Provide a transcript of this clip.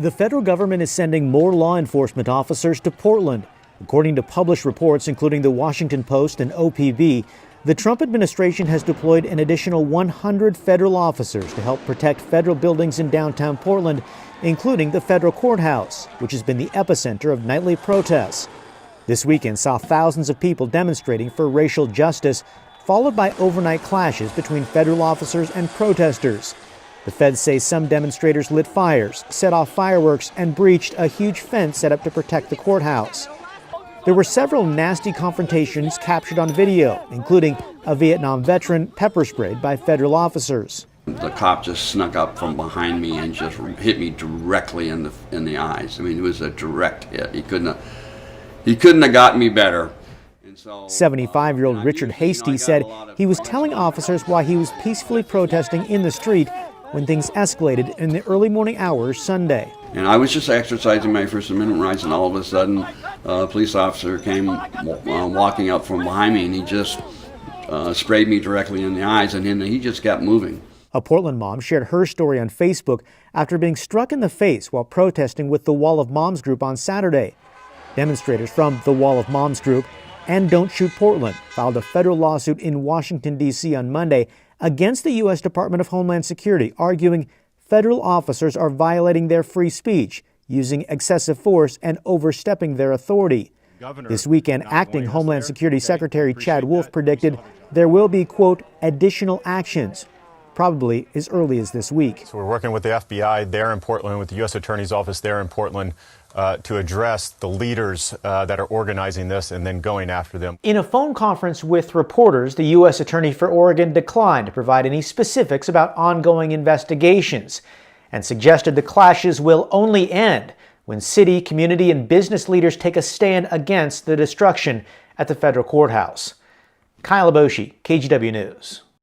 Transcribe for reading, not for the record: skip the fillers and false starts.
The federal government is sending more law enforcement officers to Portland. According to published reports, including the Washington Post and OPB, the Trump administration has deployed an additional 100 federal officers to help protect federal buildings in downtown Portland, including the federal courthouse, which has been the epicenter of nightly protests. This weekend saw thousands of people demonstrating for racial justice, followed by overnight clashes between federal officers and protesters. The feds say some demonstrators lit fires, set off fireworks, and breached a huge fence set up to protect the courthouse. There were several nasty confrontations captured on video, including a Vietnam veteran pepper sprayed by federal officers. The cop just snuck up from behind me and just hit me directly in the eyes. I mean, it was a direct hit. He couldn't have gotten me better. 75-year-old Richard Hasty said he was telling officers why he was peacefully protesting in the street when things escalated in the early morning hours Sunday. And I was just exercising my First Amendment rights, and all of a sudden a police officer came walking up from behind me, and he just sprayed me directly in the eyes, and then he just kept moving. A Portland mom shared her story on Facebook after being struck in the face while protesting with the Wall of Moms group on Saturday. Demonstrators from the Wall of Moms group and Don't Shoot Portland filed a federal lawsuit in Washington, D.C. on Monday against the U.S. Department of Homeland Security, arguing federal officers are violating their free speech, using excessive force, and overstepping their authority. This weekend, acting Homeland Security Secretary Chad Wolf predicted there will be, quote, additional actions, probably as early as this week. So we're working with the FBI there in Portland, with the U.S. Attorney's Office there in Portland, to address the leaders that are organizing this and then going after them. In a phone conference with reporters, the U.S. Attorney for Oregon declined to provide any specifics about ongoing investigations and suggested the clashes will only end when city, community, and business leaders take a stand against the destruction at the federal courthouse. Kyle Aboshi, KGW News.